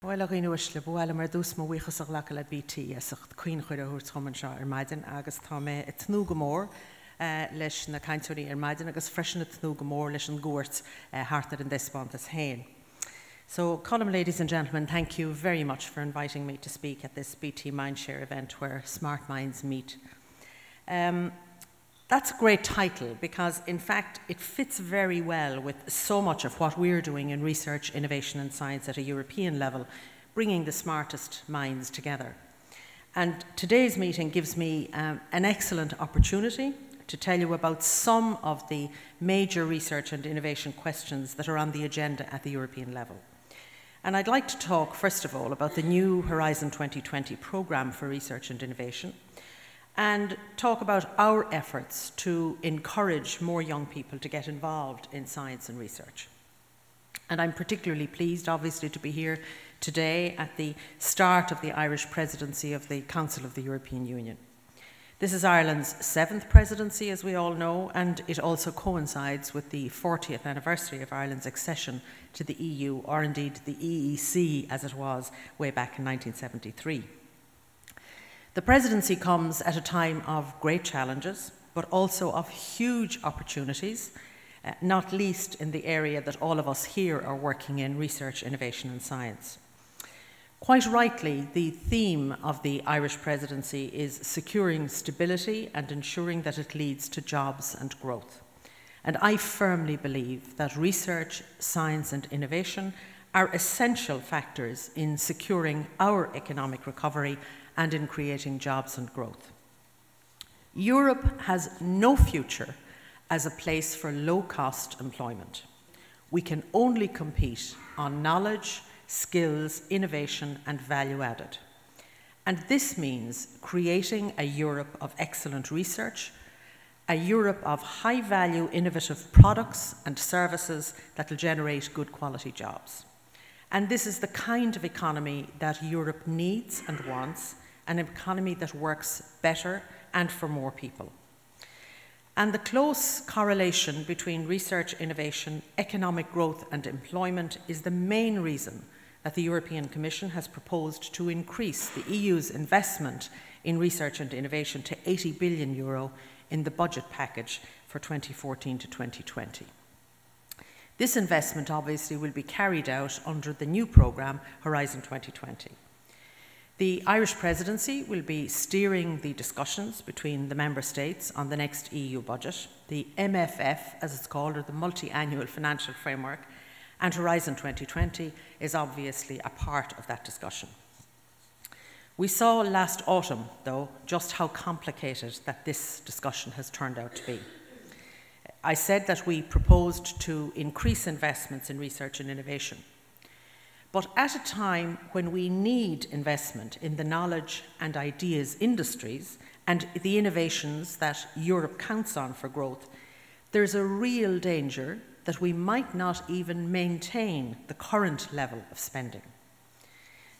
Well, I know it's well, I'm dus mo wichas ag lacal at BTYSTE, Queen chuir húrt choman Maiden agus táme it's no gomor leis na caintúí Maiden agus freshen it's no gomor leis an gúirt hartar in despont as hain. So, column ladies and gentlemen, thank you very much for inviting me to speak at this BT Mindshare event where smart minds meet. That's a great title because, in fact, it fits very well with so much of what we're doing in research, innovation and science at a European level, bringing the smartest minds together. And today's meeting gives me an excellent opportunity to tell you about some of the major research and innovation questions that are on the agenda at the European level. And I'd like to talk, first of all, about the new Horizon 2020 programme for research and innovation, and talk about our efforts to encourage more young people to get involved in science and research. And I'm particularly pleased, obviously, to be here today at the start of the Irish presidency of the Council of the European Union. This is Ireland's 7th presidency, as we all know, and it also coincides with the 40th anniversary of Ireland's accession to the EU, or indeed the EEC as it was way back in 1973. The presidency comes at a time of great challenges, but also of huge opportunities, not least in the area that all of us here are working in, research, innovation and science. Quite rightly, the theme of the Irish presidency is securing stability and ensuring that it leads to jobs and growth. And I firmly believe that research, science and innovation are essential factors in securing our economic recovery and in creating jobs and growth. Europe has no future as a place for low-cost employment. We can only compete on knowledge, skills, innovation and value added. And this means creating a Europe of excellent research, a Europe of high-value innovative products and services that will generate good quality jobs. And this is the kind of economy that Europe needs and wants, an economy that works better and for more people. And the close correlation between research, innovation, economic growth and employment is the main reason that the European Commission has proposed to increase the EU's investment in research and innovation to €80 billion in the budget package for 2014 to 2020. This investment obviously will be carried out under the new programme Horizon 2020. The Irish presidency will be steering the discussions between the member states on the next EU budget, the MFF as it's called, or the Multi-Annual Financial Framework, and Horizon 2020 is obviously a part of that discussion. We saw last autumn, though, just how complicated that this discussion has turned out to be. I said that we proposed to increase investments in research and innovation. But at a time when we need investment in the knowledge and ideas industries and the innovations that Europe counts on for growth, there's a real danger that we might not even maintain the current level of spending.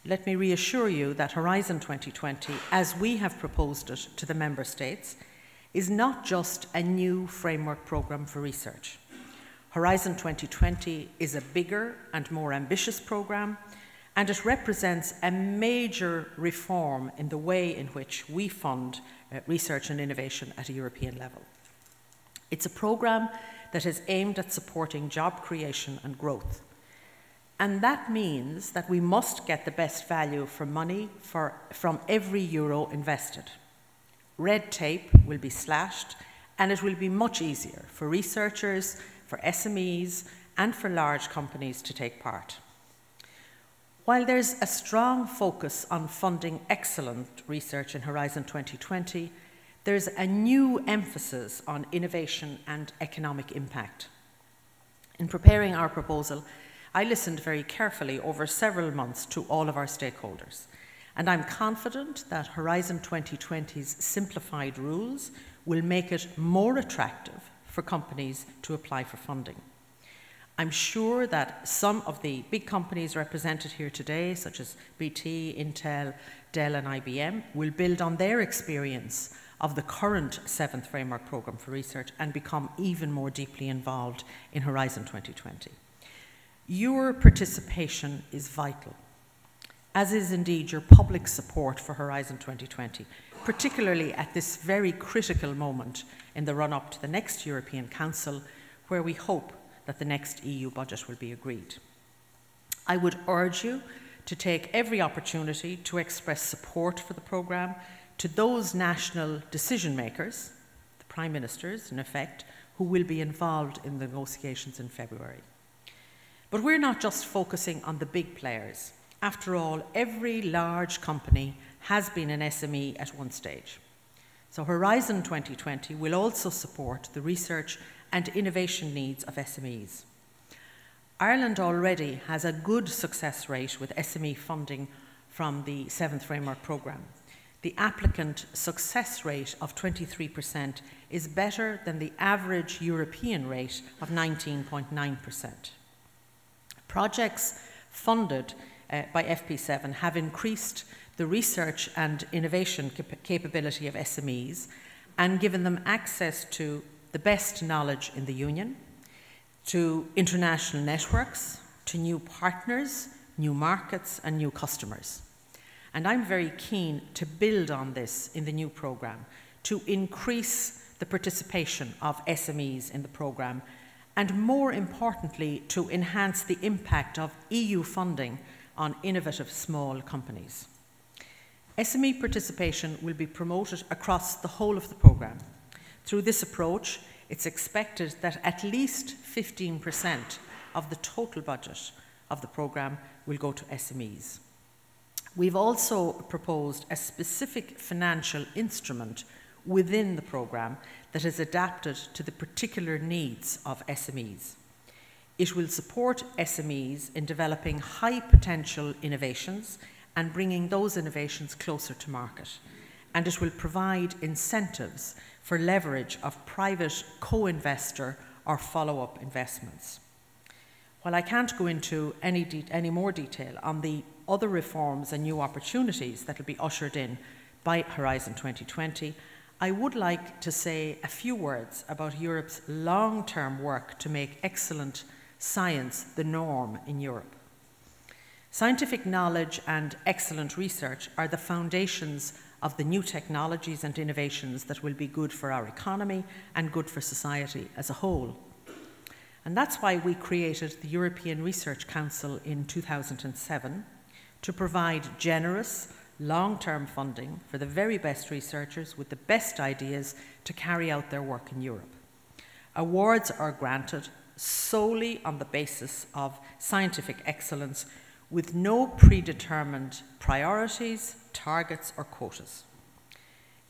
Let me reassure you that Horizon 2020, as we have proposed it to the Member States, is not just a new framework programme for research. Horizon 2020 is a bigger and more ambitious programme, and it represents a major reform in the way in which we fund research and innovation at a European level. It's a programme that is aimed at supporting job creation and growth. And that means that we must get the best value for money from every euro invested. Red tape will be slashed, and it will be much easier for researchers, for SMEs and for large companies to take part. While there's a strong focus on funding excellent research in Horizon 2020, there's a new emphasis on innovation and economic impact. In preparing our proposal, I listened very carefully over several months to all of our stakeholders, and I'm confident that Horizon 2020's simplified rules will make it more attractive for companies to apply for funding. I'm sure that some of the big companies represented here today, such as BT, Intel, Dell and IBM, will build on their experience of the current 7th Framework Programme for Research and become even more deeply involved in Horizon 2020. Your participation is vital. as is indeed your public support for Horizon 2020, particularly at this very critical moment in the run-up to the next European Council, where we hope that the next EU budget will be agreed. I would urge you to take every opportunity to express support for the programme to those national decision makers, the Prime Ministers in effect, who will be involved in the negotiations in February. But we're not just focusing on the big players. After all, every large company has been an SME at one stage. So Horizon 2020 will also support the research and innovation needs of SMEs. Ireland already has a good success rate with SME funding from the 7th Framework Programme. The applicant success rate of 23% is better than the average European rate of 19.9%. Projects funded by FP7 have increased the research and innovation capability of SMEs and given them access to the best knowledge in the Union, to international networks, to new partners, new markets and new customers. And I'm very keen to build on this in the new programme, to increase the participation of SMEs in the programme, and more importantly, to enhance the impact of EU funding on innovative small companies. SME participation will be promoted across the whole of the programme. Through this approach, it's expected that at least 15% of the total budget of the programme will go to SMEs. We've also proposed a specific financial instrument within the programme that is adapted to the particular needs of SMEs. It will support SMEs in developing high potential innovations and bringing those innovations closer to market. And it will provide incentives for leverage of private co-investor or follow-up investments. While I can't go into any more detail on the other reforms and new opportunities that will be ushered in by Horizon 2020, I would like to say a few words about Europe's long-term work to make excellent science the norm in Europe. Scientific knowledge and excellent research are the foundations of the new technologies and innovations that will be good for our economy and good for society as a whole. And that's why we created the European Research Council in 2007 to provide generous, long-term funding for the very best researchers with the best ideas to carry out their work in Europe. Awards are granted solely on the basis of scientific excellence with no predetermined priorities, targets or quotas.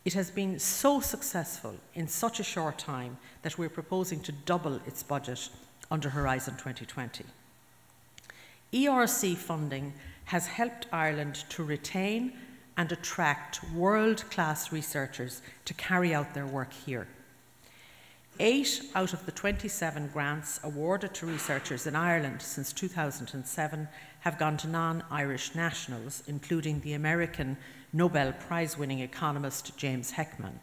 It has been so successful in such a short time that we're proposing to double its budget under Horizon 2020. ERC funding has helped Ireland to retain and attract world-class researchers to carry out their work here. 8 out of the 27 grants awarded to researchers in Ireland since 2007 have gone to non-Irish nationals, including the American Nobel Prize-winning economist James Heckman.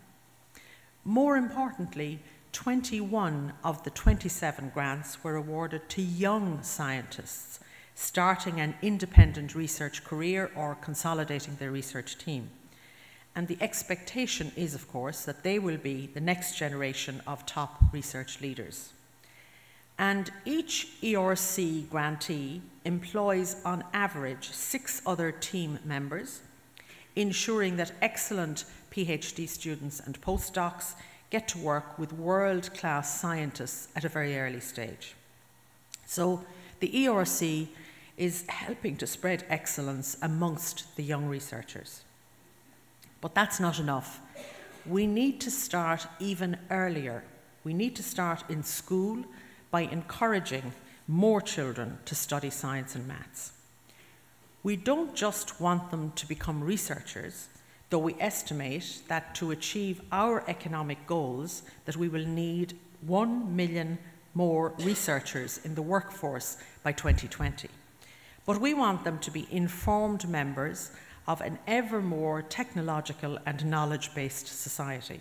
More importantly, 21 of the 27 grants were awarded to young scientists starting an independent research career or consolidating their research team. And the expectation is, of course, that they will be the next generation of top research leaders. And each ERC grantee employs, on average, 6 other team members, ensuring that excellent PhD students and postdocs get to work with world-class scientists at a very early stage. So the ERC is helping to spread excellence amongst the young researchers. But that's not enough. We need to start even earlier. We need to start in school by encouraging more children to study science and maths. We don't just want them to become researchers, though we estimate that to achieve our economic goals that we will need 1 million more researchers in the workforce by 2020. But we want them to be informed members of an ever more technological and knowledge-based society.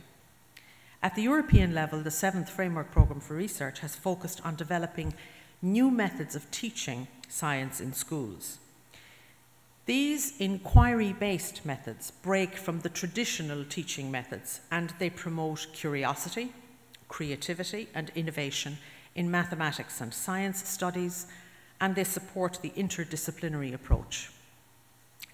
At the European level, the 7th Framework Programme for Research has focused on developing new methods of teaching science in schools. These inquiry-based methods break from the traditional teaching methods, and they promote curiosity, creativity, and innovation in mathematics and science studies, and they support the interdisciplinary approach.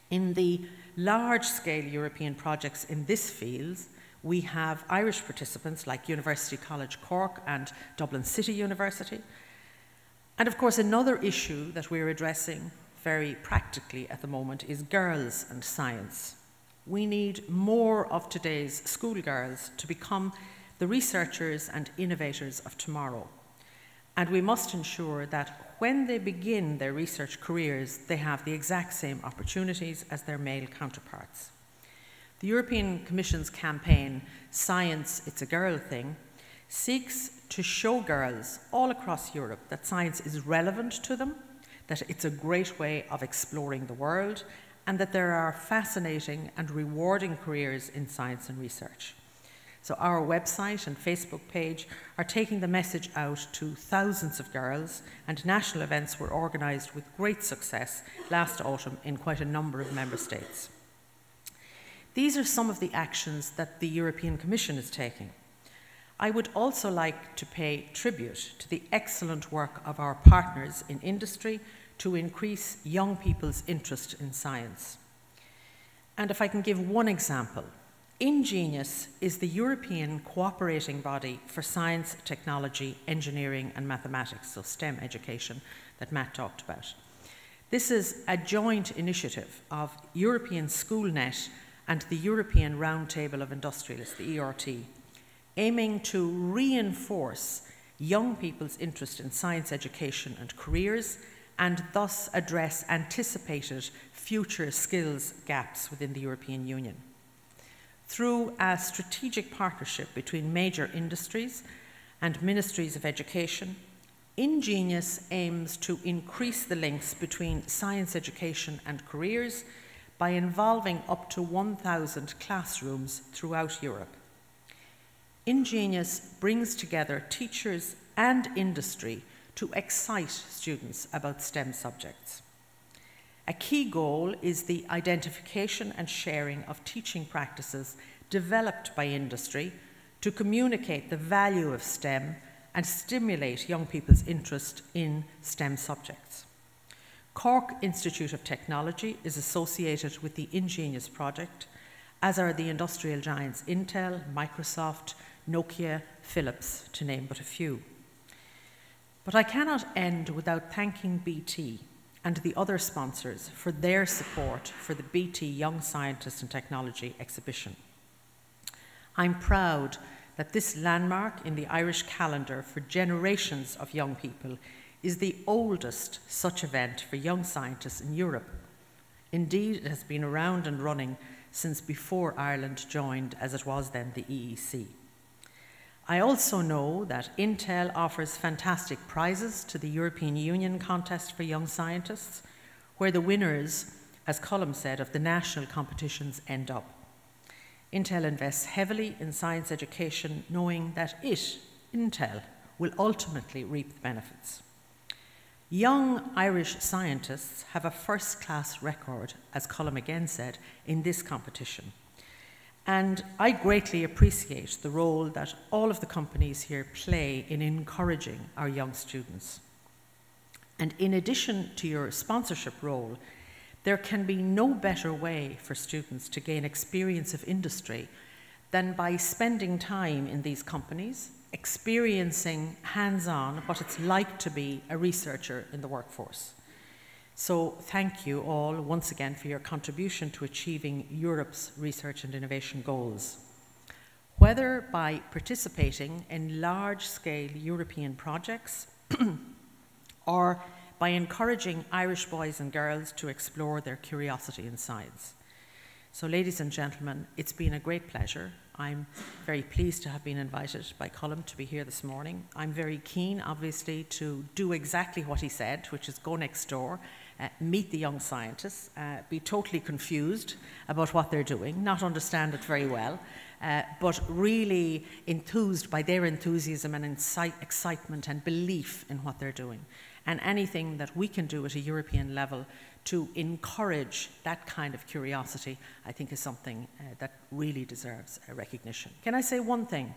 In the large-scale European projects in this field, we have Irish participants like University College Cork and Dublin City University. And of course, another issue that we're addressing very practically at the moment is girls and science. We need more of today's schoolgirls to become the researchers and innovators of tomorrow. And we must ensure that when they begin their research careers, they have the exact same opportunities as their male counterparts. The European Commission's campaign, Science, It's a Girl Thing, seeks to show girls all across Europe that science is relevant to them, that it's a great way of exploring the world, and that there are fascinating and rewarding careers in science and research. So our website and Facebook page are taking the message out to thousands of girls, and national events were organised with great success last autumn in quite a number of member states. These are some of the actions that the European Commission is taking. I would also like to pay tribute to the excellent work of our partners in industry to increase young people's interest in science. And if I can give one example, Ingenious is the European cooperating body for science, technology, engineering and mathematics, so STEM education that Matt talked about. This is a joint initiative of European SchoolNet and the European Roundtable of Industrialists, the ERT, aiming to reinforce young people's interest in science education and careers, and thus address anticipated future skills gaps within the European Union. Through a strategic partnership between major industries and ministries of education, Ingenious aims to increase the links between science education and careers by involving up to 1,000 classrooms throughout Europe. Ingenious brings together teachers and industry to excite students about STEM subjects. A key goal is the identification and sharing of teaching practices developed by industry to communicate the value of STEM and stimulate young people's interest in STEM subjects. Cork Institute of Technology is associated with the Ingenious project, as are the industrial giants Intel, Microsoft, Nokia, Philips, to name but a few. But I cannot end without thanking BT and the other sponsors for their support for the BT Young Scientist and Technology exhibition. I'm proud that this landmark in the Irish calendar for generations of young people is the oldest such event for young scientists in Europe. Indeed, it has been around and running since before Ireland joined, as it was then, the EEC. I also know that Intel offers fantastic prizes to the European Union contest for young scientists, where the winners, as Colm said, of the national competitions end up. Intel invests heavily in science education, knowing that it, Intel, will ultimately reap the benefits. Young Irish scientists have a first-class record, as Colm again said, in this competition. And I greatly appreciate the role that all of the companies here play in encouraging our young students. And in addition to your sponsorship role, there can be no better way for students to gain experience of industry than by spending time in these companies, experiencing hands-on what it's like to be a researcher in the workforce. So thank you all once again for your contribution to achieving Europe's research and innovation goals. Whether by participating in large-scale European projects or by encouraging Irish boys and girls to explore their curiosity in science. So ladies and gentlemen, it's been a great pleasure. I'm very pleased to have been invited by Colm to be here this morning. I'm very keen, obviously, to do exactly what he said, which is go next door, meet the young scientists, be totally confused about what they're doing, not understand it very well, but really enthused by their enthusiasm and excitement and belief in what they're doing. And anything that we can do at a European level to encourage that kind of curiosity, I think is something that really deserves recognition. Can I say one thing?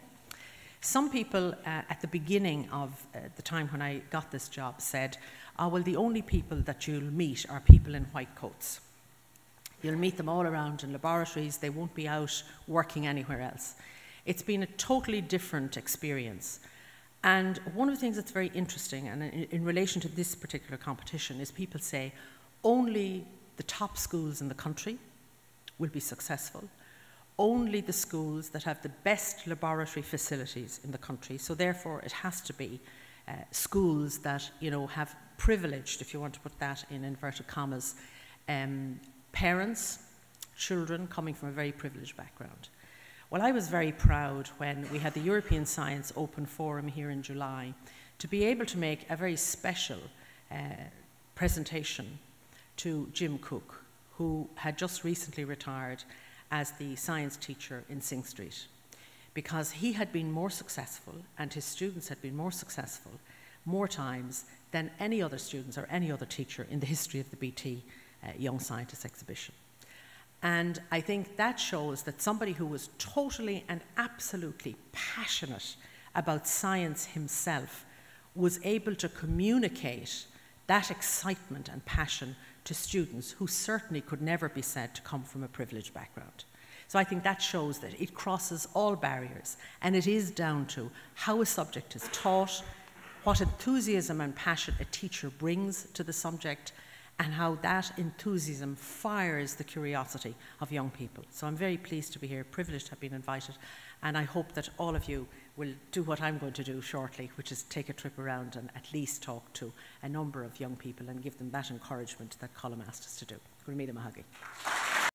Some people at the beginning of the time when I got this job said, oh, well, the only people that you'll meet are people in white coats. You'll meet them all around in laboratories, they won't be out working anywhere else. It's been a totally different experience. And one of the things that's very interesting, and in relation to this particular competition, is people say only the top schools in the country will be successful. Only the schools that have the best laboratory facilities in the country. So therefore, it has to be schools that, you know, have privileged, if you want to put that in inverted commas, parents, children coming from a very privileged background. Well, I was very proud when we had the European Science Open Forum here in July to be able to make a very special presentation to Jim Cooke, who had just recently retired as the science teacher in Synge Street, because he had been more successful and his students had been more successful more times than any other students or any other teacher in the history of the BT Young Scientist exhibition. And I think that shows that somebody who was totally and absolutely passionate about science himself was able to communicate that excitement and passion to students who certainly could never be said to come from a privileged background. So I think that shows that it crosses all barriers, and it is down to how a subject is taught, what enthusiasm and passion a teacher brings to the subject, and how that enthusiasm fires the curiosity of young people. So I'm very pleased to be here, privileged to have been invited, and I hope that all of you will do what I'm going to do shortly, which is take a trip around and at least talk to a number of young people and give them that encouragement that Colm asked us to do. Gurmida Mahagi.